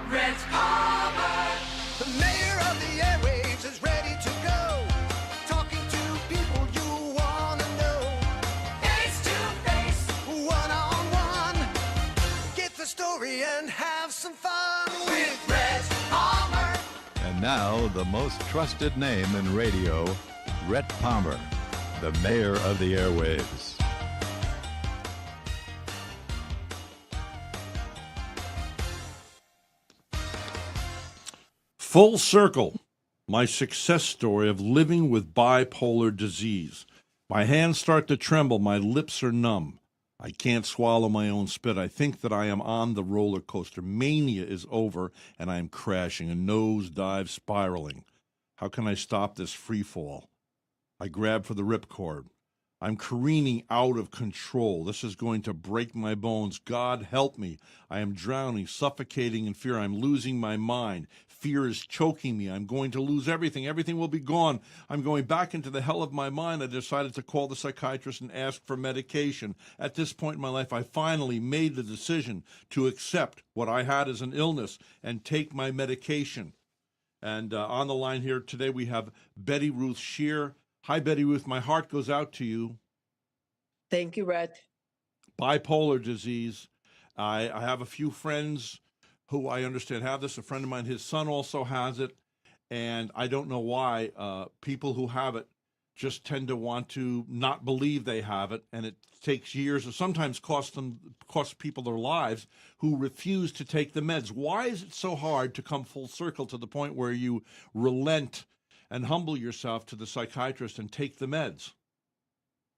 Rhett Palmer. The mayor of the airwaves is ready to go. Talking to people you want to know. Face to face. One on one. Get the story and have some fun With Rhett Palmer. And now, the most trusted name in radio, Rhett Palmer, the mayor of the airwaves. Full circle, my success story of living with bipolar disease. My hands start to tremble. My lips are numb. I can't swallow my own spit. I think that I am on the roller coaster. Mania is over, and I am crashing, a nosedive spiraling. How can I stop this free fall? I grab for the ripcord. I'm careening out of control. This is going to break my bones. God help me. I am drowning, suffocating in fear. I'm losing my mind. Fear is choking me. I'm going to lose everything. Everything will be gone. I'm going back into the hell of my mind. I decided to call the psychiatrist and ask for medication. At this point in my life, I finally made the decision to accept what I had as an illness and take my medication. And on the line here today, we have Betty Ruth Shear. Hi, Betty Ruth. My heart goes out to you. Thank you, Rhett. Bipolar disease. I have a few friends who I understand have this. A friend of mine, his son also has it. And I don't know why people who have it just tend to want to not believe they have it. And it takes years or sometimes costs people their lives who refuse to take the meds. Why is it so hard to come full circle to the point where you relent and humble yourself to the psychiatrist and take the meds?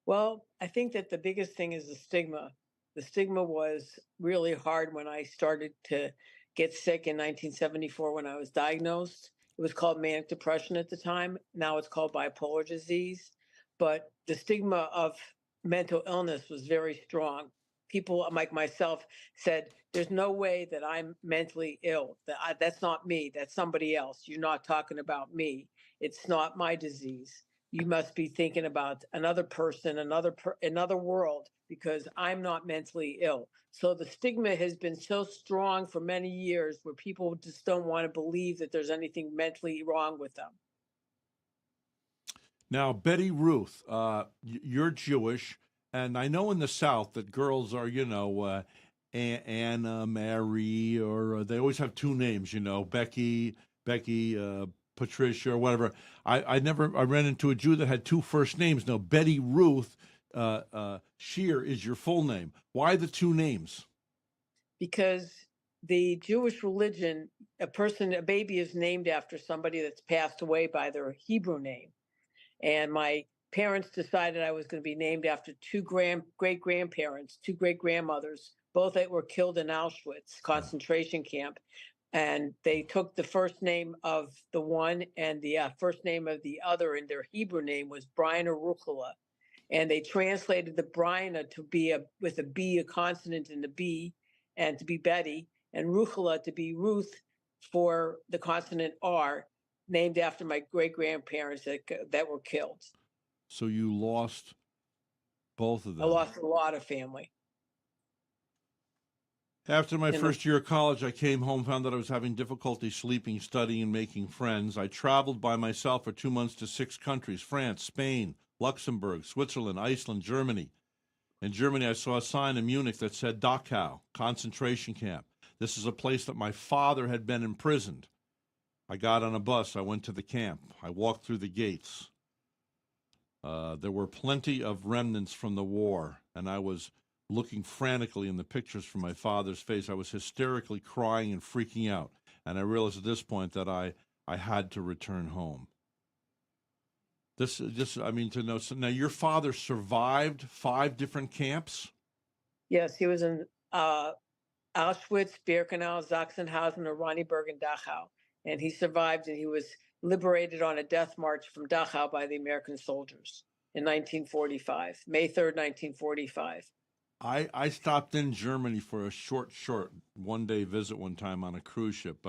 Well, I think that the biggest thing is the stigma. The stigma was really hard when I started to get sick in 1974 when I was diagnosed. It was called manic depression at the time. Now it's called bipolar disease. But the stigma of mental illness was very strong. People like myself said, there's no way that I'm mentally ill. That's not me. That's somebody else. You're not talking about me. It's not my disease. You must be thinking about another person, another world, because I'm not mentally ill. So the stigma has been so strong for many years where people just don't want to believe that there's anything mentally wrong with them. Now, Betty Ruth, you're Jewish, and I know in the South that girls are, Anna, Mary, or they always have two names, Becky, Patricia, or whatever. I ran into a Jew that had two first names. Now, Betty Ruth Shear is your full name. Why the two names? Because the Jewish religion, a baby is named after somebody that's passed away by their Hebrew name. And my parents decided I was going to be named after two great-grandparents, two great-grandmothers, both that were killed in Auschwitz concentration camp. And they took the first name of the one and the first name of the other, and their Hebrew name was Brian or Ruchula. And they translated the Brian to be with a B, a consonant in the B, and to be Betty, and Ruchula to be Ruth for the consonant R, named after my great-grandparents that were killed. So you lost both of them. I lost a lot of family. After my first year of college, I came home, found that I was having difficulty sleeping, studying, and making friends. I traveled by myself for 2 months to 6 countries: France, Spain, Luxembourg, Switzerland, Iceland, Germany. In Germany, I saw a sign in Munich that said Dachau, concentration camp. This is a place that my father had been imprisoned. I got on a bus. I went to the camp. I walked through the gates. There were plenty of remnants from the war, and I was looking frantically in the pictures from my father's face. I was hysterically crying and freaking out. And I realized at this point that I had to return home. To know. So now, your father survived 5 different camps? Yes, he was in Auschwitz, Birkenau, Sachsenhausen, Oranienburg, and Dachau. And he survived, and he was liberated on a death march from Dachau by the American soldiers in 1945, May 3rd, 1945. I stopped in Germany for a short one-day visit one time on a cruise ship,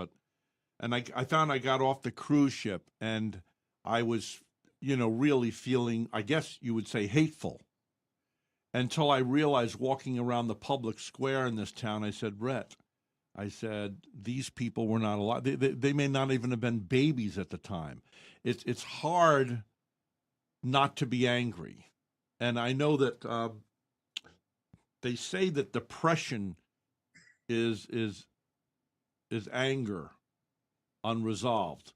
and I found I got off the cruise ship and I was, really feeling, I guess you would say, hateful, until I realized walking around the public square in this town, I said, Rhett, I said, these people were not alive. They may not even have been babies at the time. It's hard not to be angry. And I know that they say that depression is anger unresolved.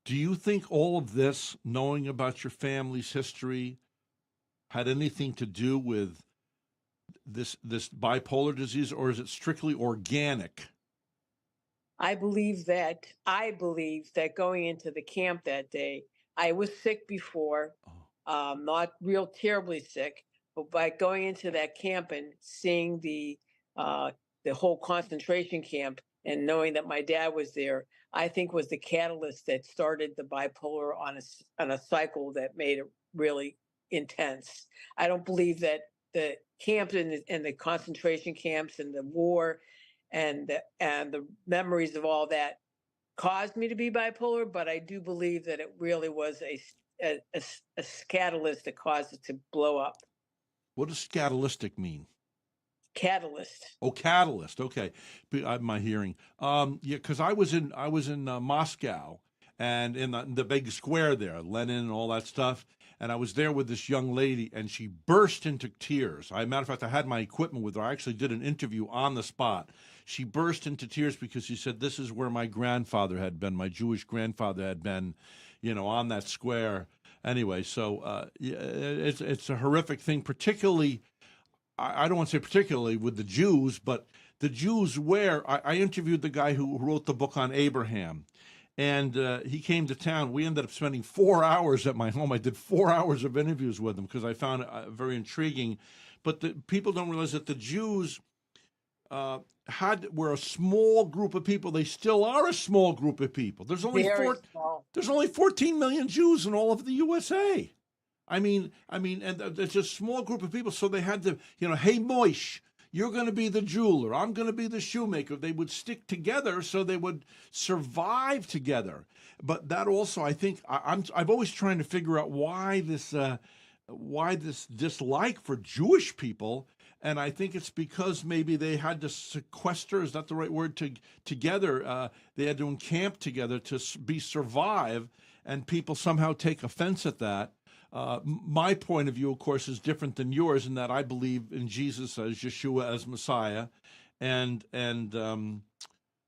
Do you think all of this, knowing about your family's history, had anything to do with this bipolar disease, or is it strictly organic? I believe that going into the camp that day, I was sick before, not real terribly sick, but by going into that camp and seeing uh, the whole concentration camp and knowing that my dad was there, I think was the catalyst that started the bipolar on a cycle that made it really intense. I don't believe that the camps and the concentration camps and the war and the memories of all that caused me to be bipolar, but I do believe that it really was a catalyst that caused it to blow up. What does scatalistic mean? Catalyst. Oh, catalyst. Okay, my hearing. Yeah, because I was in Moscow, and in the big square there, Lenin and all that stuff. And I was there with this young lady, and she burst into tears. Matter of fact, I had my equipment with her. I actually did an interview on the spot. She burst into tears because she said, "This is where my grandfather had been. My Jewish grandfather had been, on that square." Anyway, so yeah, it's a horrific thing, particularly. I don't want to say particularly with the Jews, but the Jews where I interviewed the guy who wrote the book on Abraham, and he came to town. We ended up spending 4 hours at my home. I did 4 hours of interviews with him because I found it very intriguing. But the people don't realize that the Jews were a small group of people. They still are a small group of people. Very small. There's only 14 million Jews in all of the USA. And it's a small group of people, so they had to, hey, Moish, you're going to be the jeweler, I'm going to be the shoemaker. They would stick together so they would survive together. But that also, I think, I've always trying to figure out why this dislike for Jewish people, and I think it's because maybe they had to sequester, is that the right word, together? They had to encamp together to survive, and people somehow take offense at that. My point of view, of course, is different than yours in that I believe in Jesus as Yeshua as Messiah, and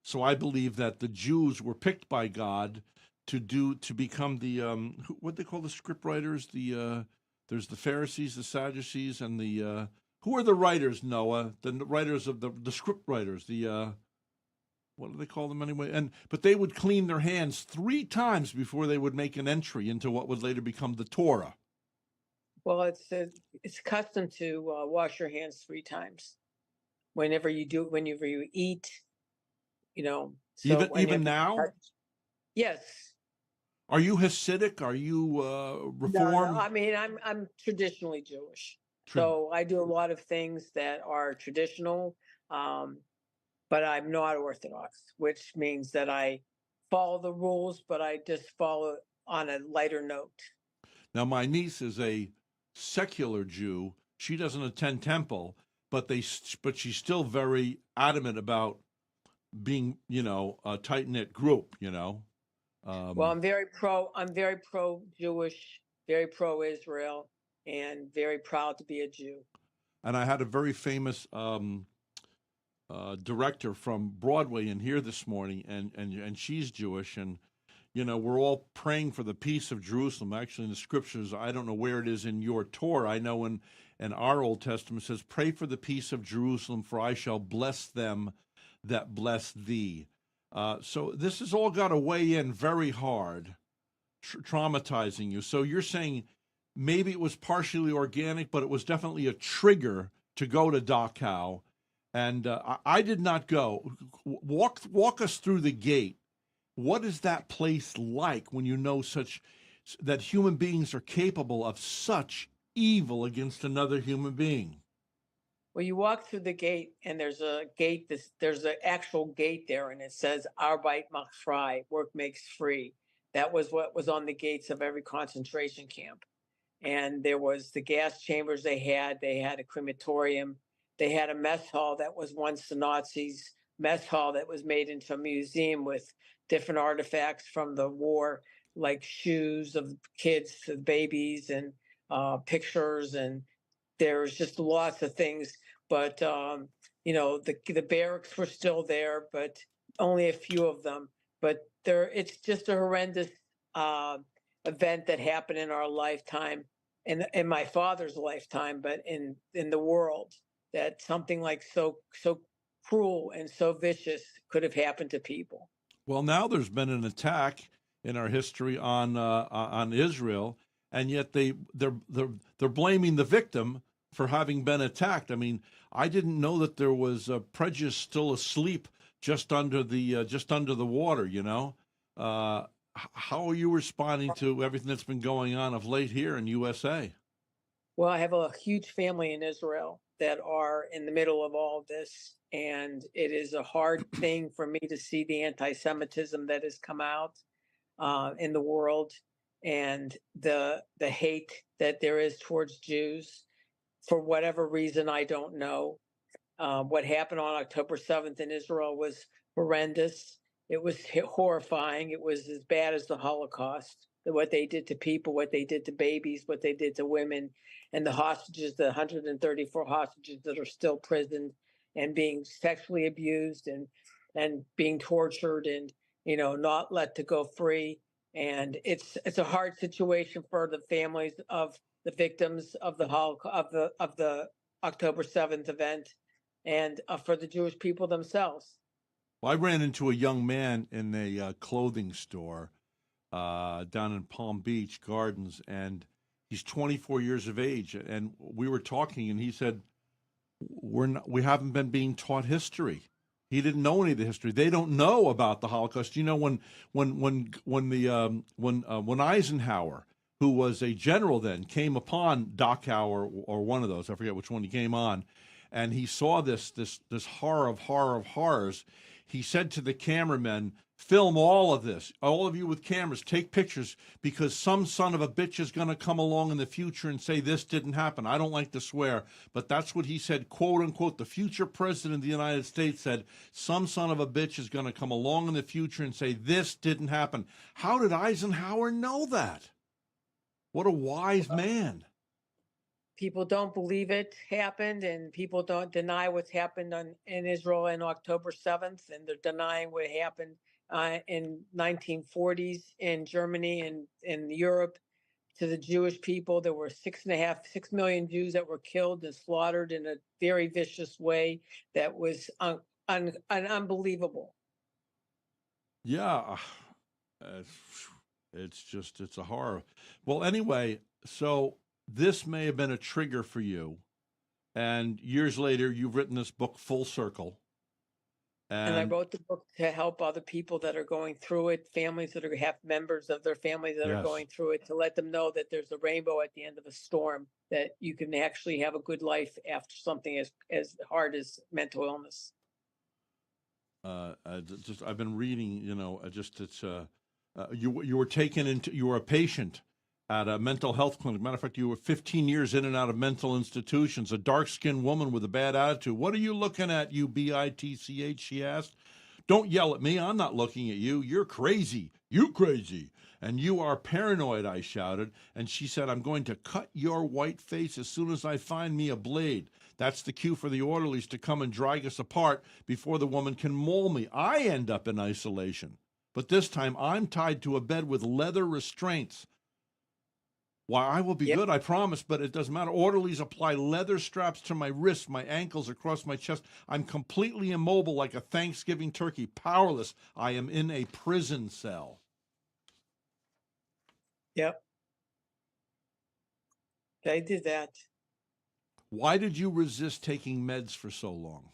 so I believe that the Jews were picked by God to become the what they call the script writers. There's the Pharisees, the Sadducees, and the who are the writers? Noah, the writers of the script writers. What do they call them anyway? But they would clean their hands 3 times before they would make an entry into what would later become the Torah. Well, it's custom to wash your hands 3 times whenever you eat. So Even now? Yes. Are you Hasidic? Are you Reformed? No, I mean, I'm traditionally Jewish, so I do a lot of things that are traditional. But I'm not Orthodox, which means that I follow the rules, but I just follow on a lighter note. Now, my niece is a secular Jew. She doesn't attend temple, but she's still very adamant about being, a tight knit group. Well, I'm very pro Jewish, very pro Israel, and very proud to be a Jew. And I had a very famous director from Broadway in here this morning, and she's Jewish, and we're all praying for the peace of Jerusalem. Actually, in the scriptures, I don't know where it is in your Torah. I know in our Old Testament it says, "Pray for the peace of Jerusalem, for I shall bless them that bless thee." So this has all got to weigh in very hard, traumatizing you. So you're saying maybe it was partially organic, but it was definitely a trigger to go to Dachau. And I did not go. Walk us through the gate. What is that place like when you know that human beings are capable of such evil against another human being? Well, you walk through the gate, and there's a gate. There's an actual gate there, and it says "Arbeit macht frei," work makes free. That was what was on the gates of every concentration camp. And there was the gas chambers they had a crematorium. They had a mess hall that was once the Nazis' mess hall that was made into a museum with different artifacts from the war, like shoes of kids, the babies, and pictures, and there's just lots of things. But the barracks were still there, but only a few of them. But it's just a horrendous uh, event that happened in our lifetime, in my father's lifetime, but in the world, that something like so cruel and so vicious could have happened to people. Well, now there's been an attack in our history on Israel, and yet they're blaming the victim for having been attacked. I mean, I didn't know that there was prejudice still asleep just under the water. How are you responding to everything that's been going on of late here in USA? Well, I have a huge family in Israel that are in the middle of all this, and it is a hard thing for me to see the anti-Semitism that has come out in the world, and the hate that there is towards Jews for whatever reason I don't know. What happened on October 7th in Israel was horrendous. It was horrifying. It was as bad as the Holocaust. What they did to people, what they did to babies, what they did to women, and the hostages, the 134 hostages that are still prisoned and being sexually abused and being tortured and not let to go free. And it's a hard situation for the families of the victims of the Holocaust, of the October 7th event, and for the Jewish people themselves. Well, I ran into a young man in a clothing store down in Palm Beach Gardens, and he's 24 years of age. And we were talking, and he said, we haven't been being taught history. He didn't know any of the history. They don't know about the Holocaust. When Eisenhower, who was a general then, came upon Dachau or one of those, I forget which one he came on, and he saw this horror of horrors. He said to the cameramen, film all of this. All of you with cameras, take pictures, because some son of a bitch is going to come along in the future and say this didn't happen. I don't like to swear, but that's what he said, quote unquote. The future president of the United States said, some son of a bitch is going to come along in the future and say this didn't happen. How did Eisenhower know that? What a wise man. People don't believe it happened, and people don't deny what's happened in Israel on October 7th, and they're denying what happened in 1940s in Germany and in Europe to the Jewish people. There were 6 million Jews that were killed and slaughtered in a very vicious way that was unbelievable. Yeah, it's a horror. Well, anyway, so this may have been a trigger for you, and years later, you've written this book, Full Circle. And I wrote the book to help other people that are going through it, families that have members of their families that are going through it, to let them know that there's a rainbow at the end of a storm, that you can actually have a good life after something as hard as mental illness. I've been reading, you were a patient at a mental health clinic. Matter of fact, you were 15 years in and out of mental institutions, a dark-skinned woman with a bad attitude. What are you looking at, you bitch, she asked. Don't yell at me. I'm not looking at you. You're crazy. You crazy. And you are paranoid, I shouted. And she said, I'm going to cut your white face as soon as I find me a blade. That's the cue for the orderlies to come and drag us apart before the woman can maul me. I end up in isolation. But this time I'm tied to a bed with leather restraints. Why, I will be good, I promise, but it doesn't matter. Orderlies apply leather straps to my wrists, my ankles, across my chest. I'm completely immobile like a Thanksgiving turkey, powerless. I am in a prison cell. Yep. They did that. Why did you resist taking meds for so long?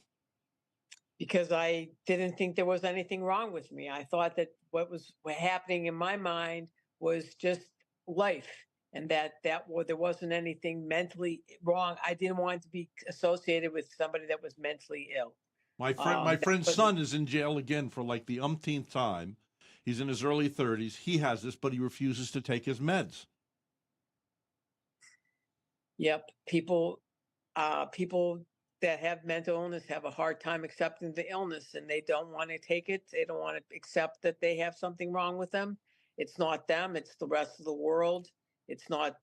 Because I didn't think there was anything wrong with me. I thought that what was happening in my mind was just life, and that there wasn't anything mentally wrong. I didn't want to be associated with somebody that was mentally ill. My friend's son is in jail again for like the umpteenth time. He's in his early 30s. He has this, but he refuses to take his meds. Yep. People, that have mental illness have a hard time accepting the illness, and they don't want to take it. They don't want to accept that they have something wrong with them. It's not them, it's the rest of the world. It's not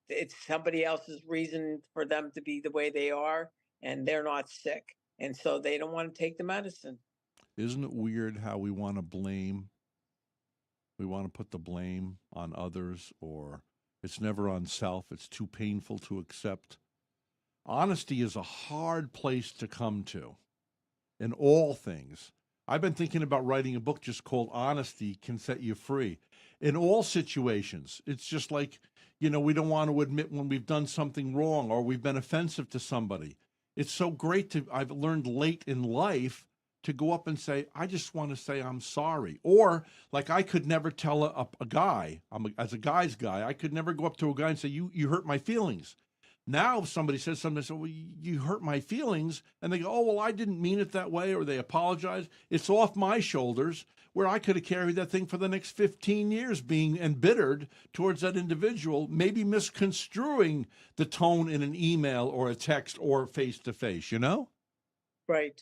it's somebody else's reason for them to be the way they are, and they're not sick. And so they don't want to take the medicine. Isn't it weird how we want to blame? We want to put the blame on others, or it's never on self. It's too painful to accept. Honesty is a hard place to come to in all things. I've been thinking about writing a book just called Honesty Can Set You Free. In all situations, it's just like, we don't want to admit when we've done something wrong or we've been offensive to somebody. It's so great I've learned late in life to go up and say, I just want to say I'm sorry. Or like I could never tell a guy, as a guy's guy, I could never go up to a guy and say, you hurt my feelings. Now if somebody says something, I say, well, you hurt my feelings. And they go, oh, well, I didn't mean it that way. Or they apologize. It's off my shoulders, where I could have carried that thing for the next 15 years being embittered towards that individual, maybe misconstruing the tone in an email or a text or face-to-face, Right.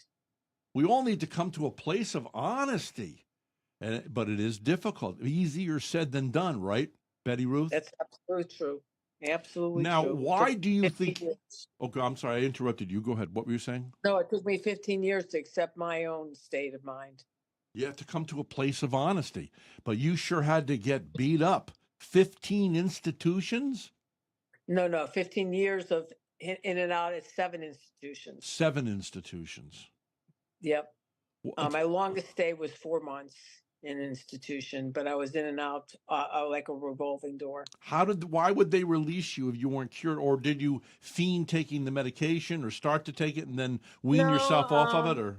We all need to come to a place of honesty. But it is difficult. Easier said than done, right, Betty Ruth? That's absolutely true. Absolutely Now, true. why Took do you 15 think? years. Okay, I'm sorry, I interrupted you. Go ahead. What were you saying? No, it took me 15 years to accept my own state of mind. You have to come to a place of honesty, but you sure had to get beat up. 15 institutions? No, 15 years of in and out at 7 institutions. 7 institutions. Yep. Wha- My longest stay was 4 months in an institution, but I was in and out like a revolving door. Why would they release you if you weren't cured? Or did you fiend taking the medication or start to take it and then wean No, yourself off of it? Or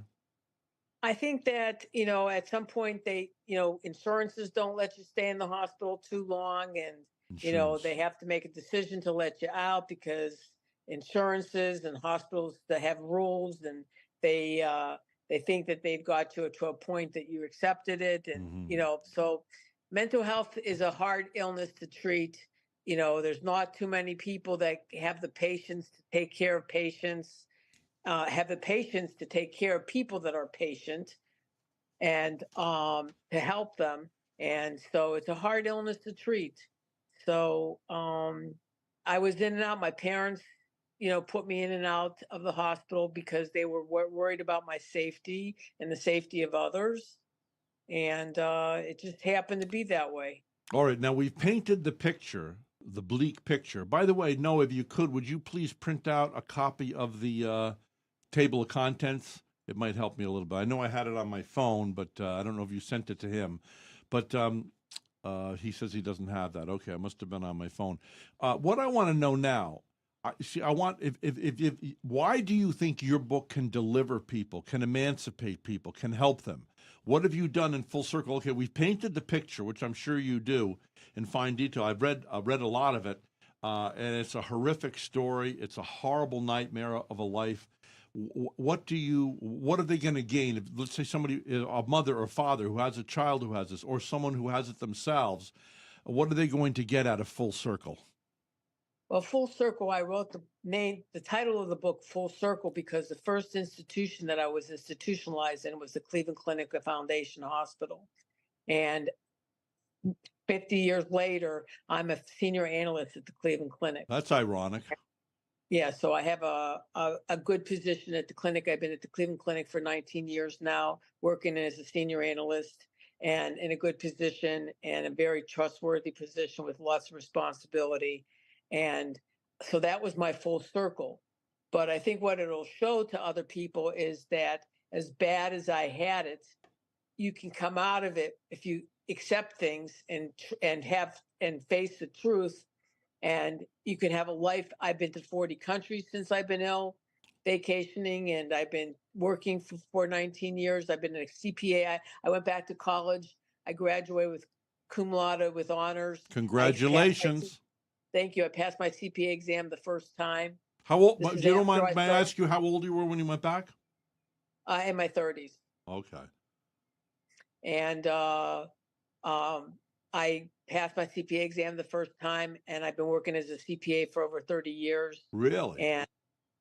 I think that, at some point insurances don't let you stay in the hospital too long, and, insurance? they have to make a decision to let you out because insurances and hospitals, they have rules, and they think that they've got you to a point that you accepted it. And, Mhm. so mental health is a hard illness to treat. There's not too many people that have the patience to take care of patients, have the patience to take care of people that are patient, and to help them. And so it's a hard illness to treat. So I was in and out. My parents, put me in and out of the hospital because they were worried about my safety and the safety of others. And it just happened to be that way. All right, now we've painted the picture, the bleak picture. By the way, Noah, if you could, would you please print out a copy of the table of contents? It might help me a little bit. I know I had it on my phone, but I don't know if you sent it to him. But he says he doesn't have that. Okay, I must have been on my phone. What I want to know now, why do you think your book can deliver people, can emancipate people, can help them? What have you done in full circle? Okay, we've painted the picture, which I'm sure you do in fine detail. I've read a lot of it, and it's a horrific story. It's a horrible nightmare of a life. What are they going to gain? If, let's say somebody, a mother or father who has a child who has this, or someone who has it themselves, what are they going to get out of Full Circle? Well, Full Circle, I wrote the title of the book Full Circle because the first institution that I was institutionalized in was the Cleveland Clinic Foundation Hospital. And 50 years later, I'm a senior analyst at the Cleveland Clinic. That's ironic. Yeah, so I have a good position at the clinic. I've been at the Cleveland Clinic for 19 years now, working as a senior analyst and in a good position and a very trustworthy position with lots of responsibility. And so that was my full circle. But I think what it'll show to other people is that as bad as I had it, you can come out of it if you accept things and have and face the truth, and you can have a life. I've been to 40 countries since I've been ill, vacationing, and I've been working for 19 years. I've been a CPA. I went back to college. I graduated with cum laude with honors. Congratulations. Thank you. I passed my CPA exam the first time. How old? This is You don't after mind? May I ask you how old you were when you went back? In my 30s. Okay. And I passed my CPA exam the first time, and I've been working as a CPA for over 30 years. Really? And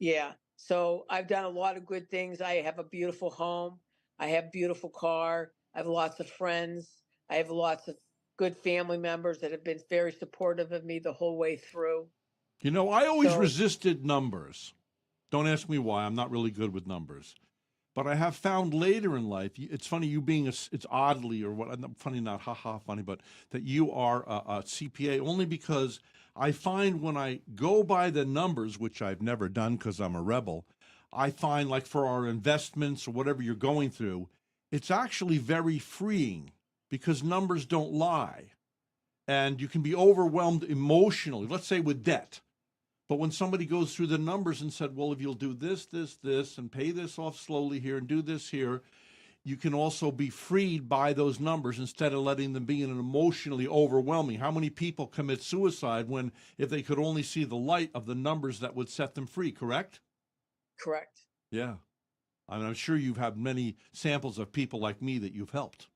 yeah, So I've done a lot of good things. I have a beautiful home. I have a beautiful car. I have lots of friends. I have lots of good family members that have been very supportive of me the whole way through. You know, I always So, resisted numbers. Don't ask me why. I'm not really good with numbers. But I have found later in life, it's funny you being it's oddly or what, funny, not haha funny, but that you are a CPA only because I find when I go by the numbers, which I've never done because I'm a rebel, I find like for our investments or whatever you're going through, it's actually very freeing because numbers don't lie. And you can be overwhelmed emotionally, let's say with debt. But when somebody goes through the numbers and said, well, if you'll do this, this, this, and pay this off slowly here and do this here, you can also be freed by those numbers instead of letting them be an emotionally overwhelming. How many people commit suicide when, if they could only see the light of the numbers that would set them free, correct? correct. Yeah. And I'm sure you've had many samples of people like me that you've helped.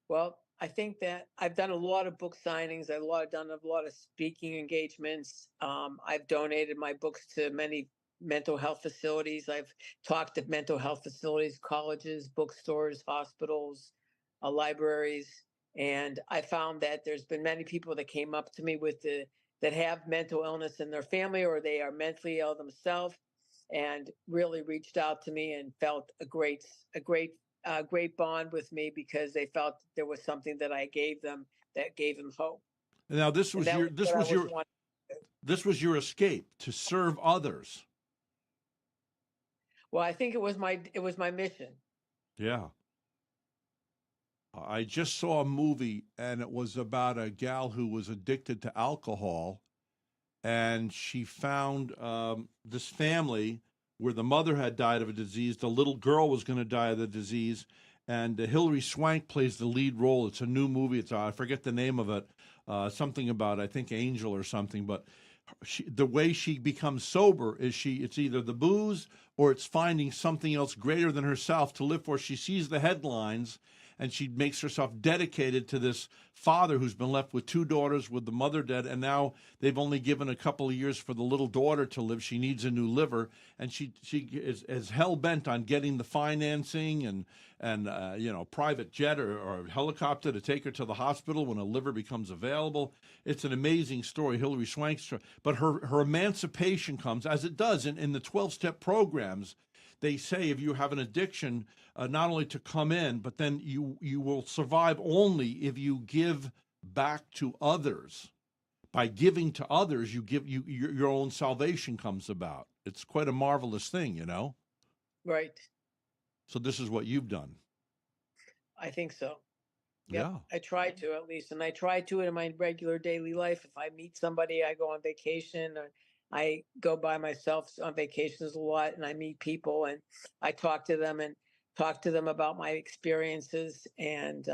Well, I think that I've done a lot of book signings. Done a lot of speaking engagements. I've donated my books to many mental health facilities. I've talked to mental health facilities, colleges, bookstores, hospitals, libraries, and I found that there's been many people that came up to me that have mental illness in their family or they are mentally ill themselves, and really reached out to me and felt a great bond with me because they felt there was something that I gave them that gave them hope. Now, And that was what I was wanting. this was your escape to serve others. Well, I think it was my mission. Yeah. I just saw a movie and it was about a gal who was addicted to alcohol and she found this family where the mother had died of a disease. The little girl was going to die of the disease. And Hilary Swank plays the lead role. It's a new movie. I forget the name of it. Something about, I think, Angel or something. But the way she becomes sober is it's either the booze or it's finding something else greater than herself to live for. She sees the headlines and she makes herself dedicated to this father who's been left with two daughters with the mother dead, and now they've only given a couple of years for the little daughter to live. She needs a new liver, and she is hell bent on getting the financing and private jet or helicopter to take her to the hospital when a liver becomes available. It's an amazing story, Hilary Swank's story. But her emancipation comes, as it does in the 12-step programs. They say if you have an addiction, not only to come in, but then you will survive only if you give back to others. By giving to others, your own salvation comes about. It's quite a marvelous thing, you know? Right. So this is what you've done. I think so. Yep. Yeah. I try to at least, and I try to in my regular daily life. If I meet somebody, I go on vacation, or I go by myself on vacations a lot, and I meet people, and I talk to them about my experiences, and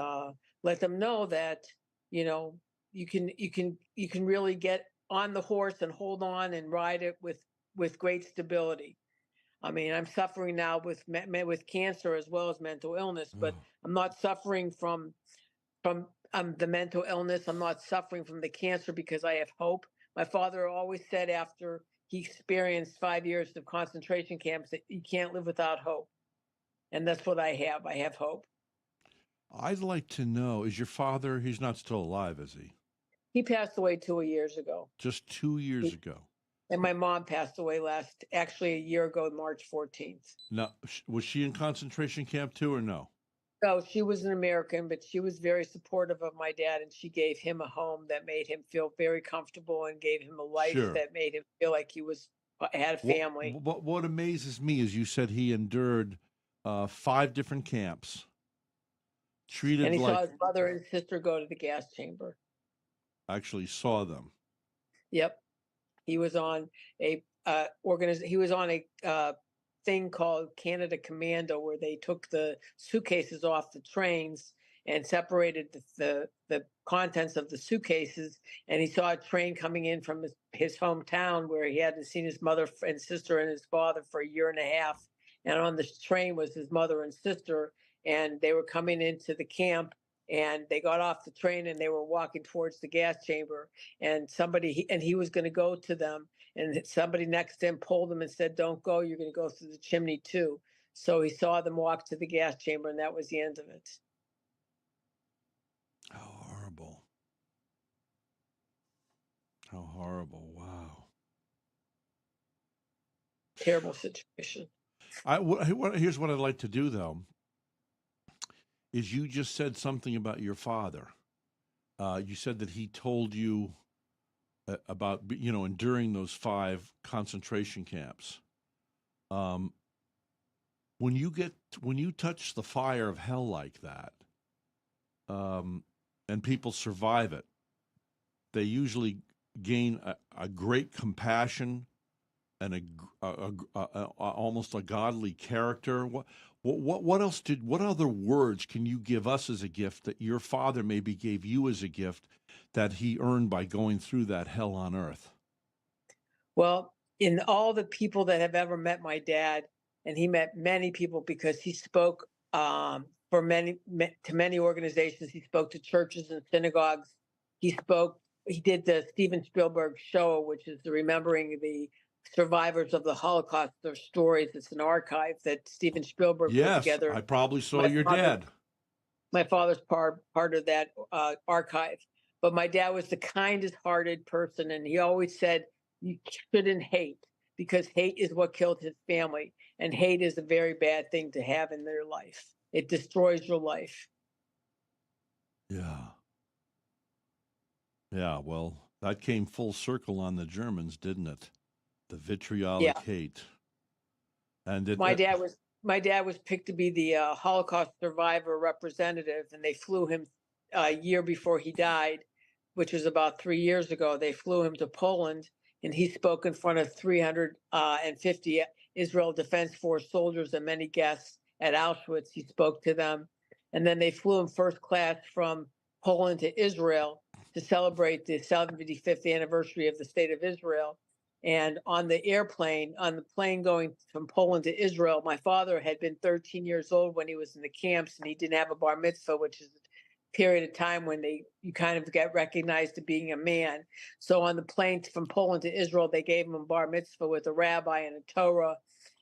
let them know that you know you can really get on the horse and hold on and ride it with great stability. I mean, I'm suffering now with cancer as well as mental illness, but I'm not suffering from the mental illness. I'm not suffering from the cancer because I have hope. My father always said after he experienced 5 years of concentration camps that you can't live without hope. And that's what I have. I have hope. I'd like to know, is your father, he's not still alive, is he? He passed away 2 years ago. Just 2 years ago. And my mom passed away actually a year ago, March 14th. Now, was she in concentration camp too or no? So she was an American, but she was very supportive of my dad, and she gave him a home that made him feel very comfortable and gave him a life Sure. that made him feel like he had a family. What amazes me is you said he endured 5 different camps, treated And he saw like his brother and sister go to the gas chamber. actually saw them. Yep. He was on a thing called Canada Commando, where they took the suitcases off the trains and separated the contents of the suitcases. And he saw a train coming in from his hometown where he hadn't seen his mother and sister and his father for a year and a half. And on the train was his mother and sister, and they were coming into the camp. And they got off the train and they were walking towards the gas chamber, and he was going to go to them, and somebody next to him pulled him and said, "Don't go. You're going to go through the chimney too." So he saw them walk to the gas chamber, and that was the end of it. How horrible. How horrible. Wow. Terrible situation. Here's what I'd like to do, though, is you just said something about your father. You said that he told you about, enduring those 5 concentration camps. When you touch the fire of hell like that, and people survive it, they usually gain a great compassion and almost a godly character. What else what other words can you give us as a gift that your father maybe gave you as a gift that he earned by going through that hell on earth? Well, in all the people that have ever met my dad, and he met many people because he spoke to many organizations. He spoke to churches and synagogues. He did the Steven Spielberg show, which is the Remembering the Survivors of the Holocaust, their stories. It's an archive that Steven Spielberg put Yes, together. I probably saw your dad. My father's part of that archive. But my dad was the kindest hearted person, and he always said, "You shouldn't hate, because hate is what killed his family, and hate is a very bad thing to have in their life. It destroys your life." Yeah. Yeah, well, that came full circle on the Germans, didn't it? The vitriolic hate. And my dad was picked to be the Holocaust survivor representative, and they flew him a year before he died, which was about 3 years ago. They flew him to Poland, and he spoke in front of 350 Israel Defense Force soldiers and many guests at Auschwitz. He spoke to them, and then they flew him first class from Poland to Israel to celebrate the 75th anniversary of the State of Israel. And on the plane going from Poland to Israel, my father had been 13 years old when he was in the camps, and he didn't have a bar mitzvah, which is a period of time when you kind of get recognized to being a man. So on the plane from Poland to Israel, they gave him a bar mitzvah with a rabbi and a Torah,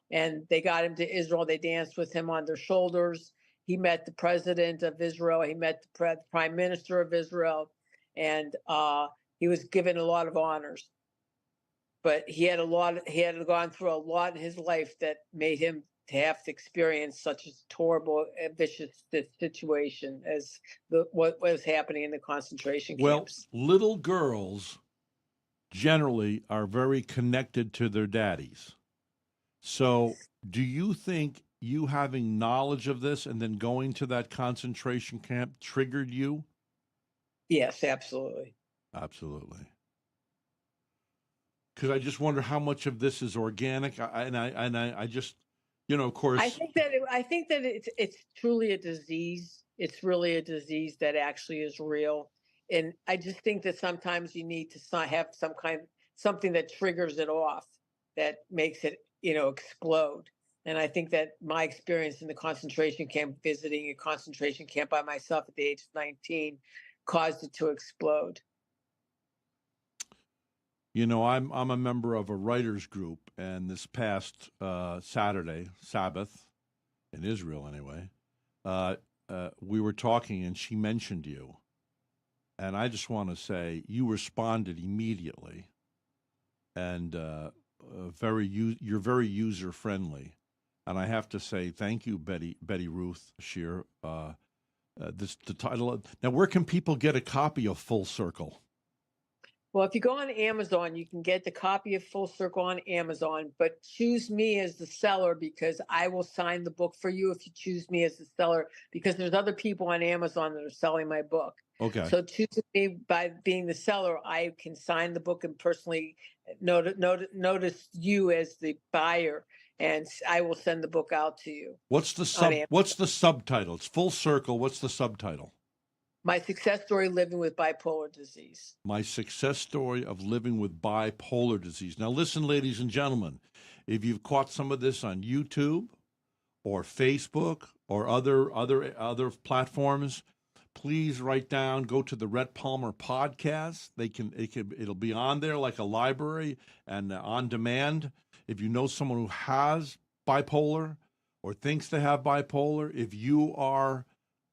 and they got him to Israel. They danced with him on their shoulders. He met the president of Israel. He met the prime minister of Israel, and he was given a lot of honors. But he had gone through a lot in his life that made him to have to experience such a horrible, vicious situation as what was happening in the concentration camps. Well, little girls generally are very connected to their daddies. So do you think you having knowledge of this and then going to that concentration camp triggered you? Yes, absolutely. Absolutely. Because I just wonder how much of this is organic, I just, of course. I think that it's truly a disease. It's really a disease that actually is real, and I just think that sometimes you need to have something that triggers it off, that makes it explode. And I think that my experience in the concentration camp, visiting a concentration camp by myself at the age of 19, caused it to explode. I'm a member of a writers group, and this past Sabbath, in Israel anyway, we were talking, and she mentioned you. And I just want to say you responded immediately, and you're very user friendly. And I have to say thank you, Betty Ruth Shear. The title. Now, where can people get a copy of Full Circle? Well, if you go on Amazon, you can get the copy of Full Circle on Amazon, but choose me as the seller, because I will sign the book for you if you choose me as the seller, because there's other people on Amazon that are selling my book. Okay. So choosing me by being the seller, I can sign the book and personally notice you as the buyer, and I will send the book out to you. What's the subtitle? It's Full Circle. What's the subtitle? My success story living with bipolar disease. My success story of living with bipolar disease. Now, listen, ladies and gentlemen, if you've caught some of this on YouTube or Facebook or other platforms, please write down, go to the Rhett Palmer podcast. It'll be on there like a library and on demand. If you know someone who has bipolar or thinks they have bipolar, if you are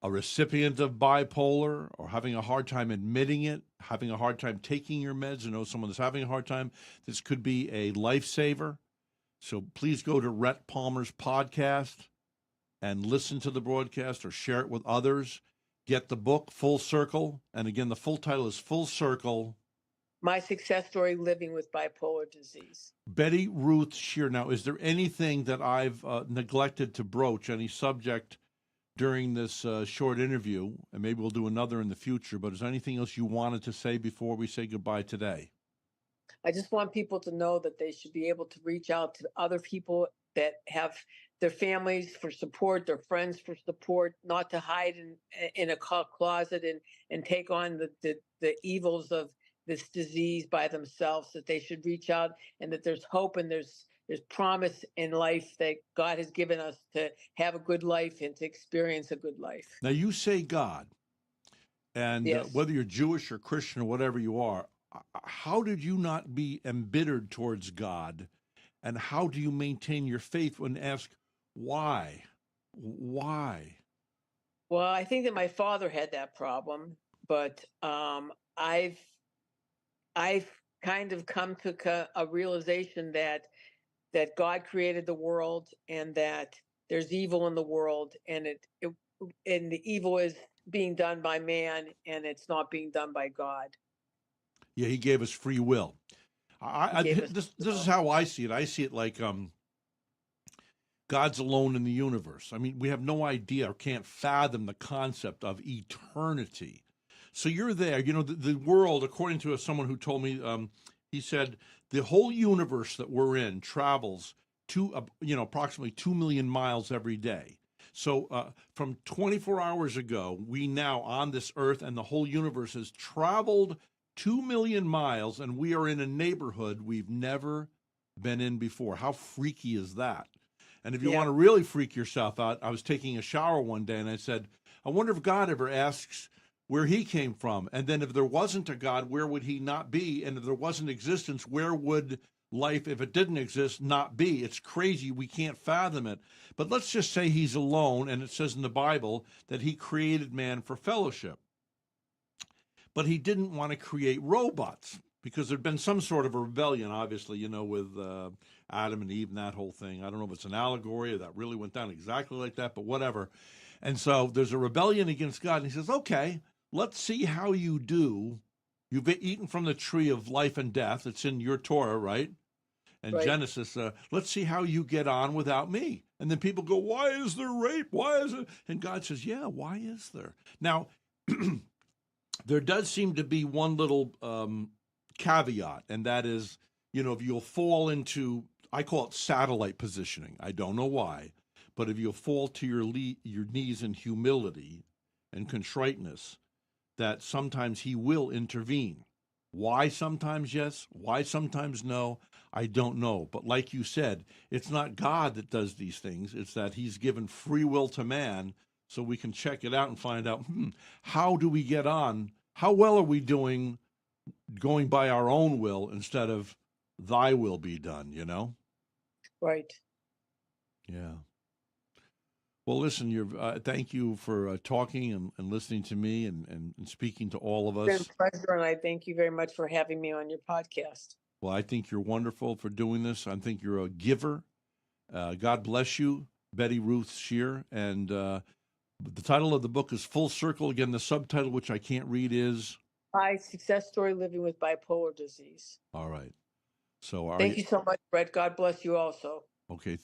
a recipient of bipolar or having a hard time admitting it, having a hard time taking your meds, or know someone that's having a hard time, this could be a lifesaver. So please go to Rhett Palmer's podcast and listen to the broadcast or share it with others. Get the book, Full Circle. And again, the full title is Full Circle. My success story living with bipolar disease. Betty Ruth Shear. Now, is there anything that I've neglected to broach, any subject during this short interview? And maybe we'll do another in the future, but is there anything else you wanted to say before we say goodbye today? I just want people to know that they should be able to reach out to other people that have their families for support, their friends for support, not to hide in a closet and take on the evils of this disease by themselves, that they should reach out, and that there's hope and there's promise in life that God has given us to have a good life and to experience a good life. Now, you say God, and Yes. whether you're Jewish or Christian or whatever you are, how did you not be embittered towards God? And how do you maintain your faith when asked why? Why? Well, I think that my father had that problem, but I've kind of come to a realization that God created the world and that there's evil in the world, and and the evil is being done by man, and it's not being done by God. Yeah, he gave us free will. gave us This free is will. how I see it. I see it like God's alone in the universe. I mean, we have no idea or can't fathom the concept of eternity. So you're there. You know, the world, according to someone who told me, he said the whole universe that we're in travels approximately 2 million miles every day. So from 24 hours ago, we now on this earth and the whole universe has traveled 2 million miles, and we are in a neighborhood we've never been in before. How freaky is that? And if you want to really freak yourself out, I was taking a shower one day and I said, I wonder if God ever asks where he came from. And then if there wasn't a God, where would he not be? And if there wasn't existence, where would life, if it didn't exist, not be? It's crazy. We can't fathom it. But let's just say he's alone, and it says in the Bible that he created man for fellowship. But he didn't want to create robots because there'd been some sort of a rebellion, obviously, with Adam and Eve and that whole thing. I don't know if it's an allegory or that really went down exactly like that, but whatever. And so there's a rebellion against God. And he says, okay, let's see how you do. You've eaten from the tree of life and death. It's in your Torah, right? And Right. Genesis, let's see how you get on without me. And then people go, why is there rape? Why is it? And God says, yeah, why is there? Now, there does seem to be one little caveat, and that is, if you'll fall into, I call it satellite positioning. I don't know why, but if you'll fall to your knees in humility and contriteness, that sometimes he will intervene. Why sometimes yes, why sometimes no, I don't know. But like you said, it's not God that does these things. It's that he's given free will to man, so we can check it out and find out, how do we get on? How well are we doing going by our own will instead of thy will be done, Right. Yeah. Well, listen, thank you for talking and listening to me and speaking to all of It's us. been a pleasure, and I thank you very much for having me on your podcast. Well, I think you're wonderful for doing this. I think you're a giver. God bless you, Betty Ruth Shear. And the title of the book is Full Circle. Again, the subtitle, which I can't read, is? My success story living with bipolar disease. All right. So Thank you so much, Brett. God bless you also. Okay,